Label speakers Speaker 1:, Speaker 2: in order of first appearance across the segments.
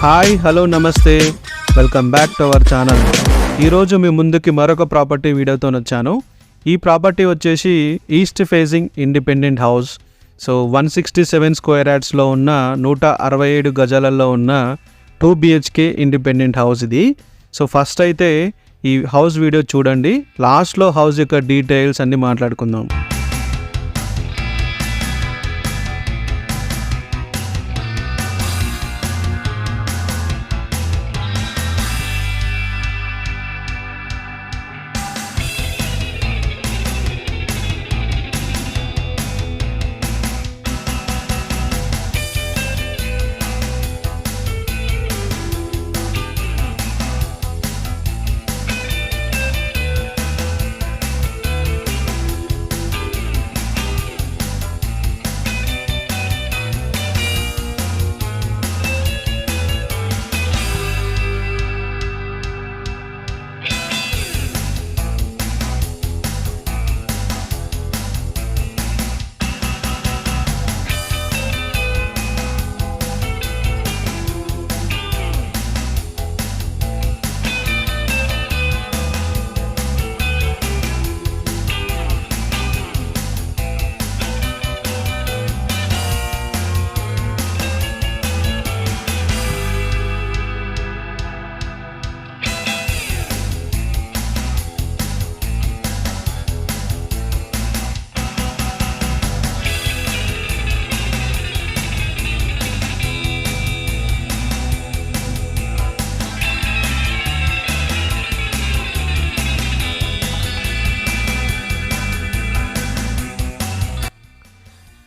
Speaker 1: Hi hello నమస్తే, welcome back to our channel. ఈరోజు మీ ముందుకి మరొక ప్రాపర్టీ వీడియోతో వచ్చాను. ఈ ప్రాపర్టీ వచ్చేసి east facing independent house. So 167 square యార్డ్స్లో ఉన్న 167 గజాలలో ఉన్న 2 BHK ఇండిపెండెంట్ హౌస్ ఇది. సో ఫస్ట్ అయితే ఈ హౌస్ వీడియో చూడండి, లాస్ట్లో హౌస్ యొక్క డీటెయిల్స్ అన్నీ మాట్లాడుకుందాం.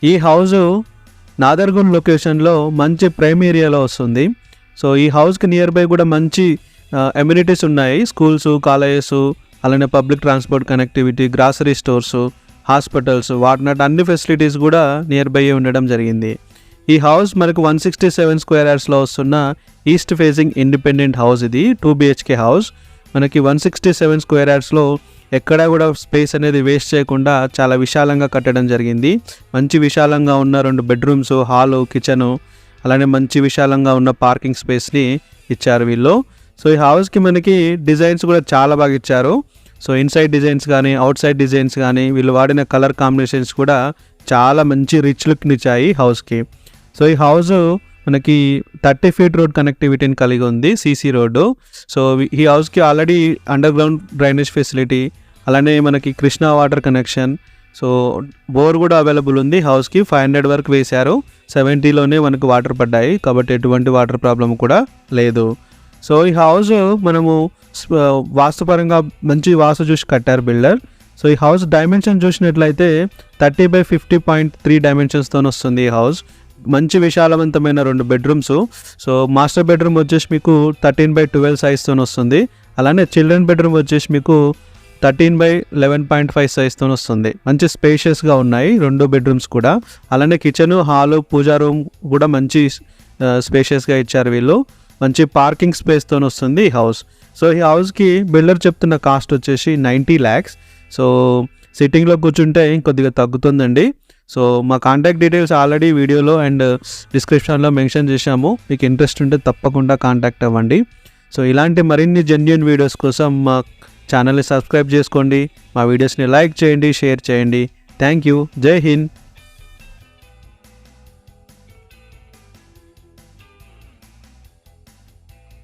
Speaker 1: ఈ హౌస్ నాదర్గున్ లొకేషన్లో మంచి ప్రైమ్ ఏరియాలో వస్తుంది. సో ఈ హౌస్కి నియర్ బై కూడా మంచి ఎమ్యూనిటీస్ ఉన్నాయి. స్కూల్స్, కాలేజెస్, అలానే public transport connectivity, grocery stores, hospitals, వాటినట్టు అన్ని ఫెసిలిటీస్ కూడా నియర్ బై ఉండడం జరిగింది. ఈ హౌస్ మనకు 167 స్క్వేర్ యార్డ్స్లో వస్తున్న ఈస్ట్ ఫేసింగ్ ఇండిపెండెంట్ హౌస్. ఇది 2 BHK హౌస్. మనకి 167 స్క్వేర్ యార్డ్స్లో ఎక్కడా కూడా స్పేస్ అనేది వేస్ట్ చేయకుండా చాలా విశాలంగా కట్టడం జరిగింది. మంచి విశాలంగా ఉన్న 2 బెడ్రూమ్స్, హాలు, కిచెను, అలానే మంచి విశాలంగా ఉన్న పార్కింగ్ స్పేస్ని ఇచ్చారు వీళ్ళు. సో ఈ హౌస్కి మనకి డిజైన్స్ కూడా చాలా బాగా ఇచ్చారు. సో ఇన్సైడ్ డిజైన్స్ కానీ, అవుట్ సైడ్ డిజైన్స్ కానీ, వీళ్ళు వాడిన కలర్ కాంబినేషన్స్ కూడా చాలా మంచి రిచ్ లుక్ని ఇచ్చాయి హౌస్కి. సో ఈ హౌస్ మనకి 30 feet రోడ్ కనెక్టివిటీని కలిగి ఉంది, సీసీ రోడ్డు. సో ఈ హౌస్కి already under ground drainage facility, అలానే మనకి Krishna water connection, so bore కూడా అవైలబుల్ ఉంది. హౌస్కి 500 వరకు వేశారు, 70లోనే మనకు వాటర్ పడ్డాయి, కాబట్టి ఎటువంటి వాటర్ ప్రాబ్లం కూడా లేదు. సో ఈ హౌస్ మనము వాస్తుపరంగా మంచి వాస్తు చూసి కట్టారు బిల్డర్. సో ఈ హౌస్ డైమెన్షన్ చూసినట్లయితే 30/50.3 డైమెన్షన్స్తో వస్తుంది ఈ హౌస్. మంచి విశాలవంతమైన 2 బెడ్రూమ్స్. సో మాస్టర్ బెడ్రూమ్ వచ్చేసి మీకు 13/12 సైజ్తో వస్తుంది. అలానే చిల్డ్రన్ బెడ్రూమ్ వచ్చేసి మీకు 13/11.5 సైజ్తో వస్తుంది. మంచి స్పేషియస్గా ఉన్నాయి 2 బెడ్రూమ్స్ కూడా. అలానే కిచెను, హాలు, పూజా రూమ్ కూడా మంచి స్పేషియస్గా ఇచ్చారు వీళ్ళు. మంచి పార్కింగ్ స్పేస్తో వస్తుంది ఈ హౌస్. సో ఈ హౌస్కి బిల్డర్ చెప్తున్న కాస్ట్ వచ్చేసి 90 lakhs. సో సిట్టింగ్లో కూర్చుంటే ఇంకొద్దిగా తగ్గుతుందండి. సో మా కాంటాక్ట్ డీటెయిల్స్ ఆల్రెడీ వీడియోలో అండ్ డిస్క్రిప్షన్లో మెన్షన్ చేశాము. మీకు ఇంట్రెస్ట్ ఉంటే తప్పకుండా కాంటాక్ట్ అవ్వండి. సో ఇలాంటి మరిన్ని జెన్యూన్ వీడియోస్ కోసం మా ఛానల్ని సబ్స్క్రైబ్ చేసుకోండి, మా వీడియోస్ని లైక్ చేయండి, షేర్ చేయండి. Thank you. జై హింద్.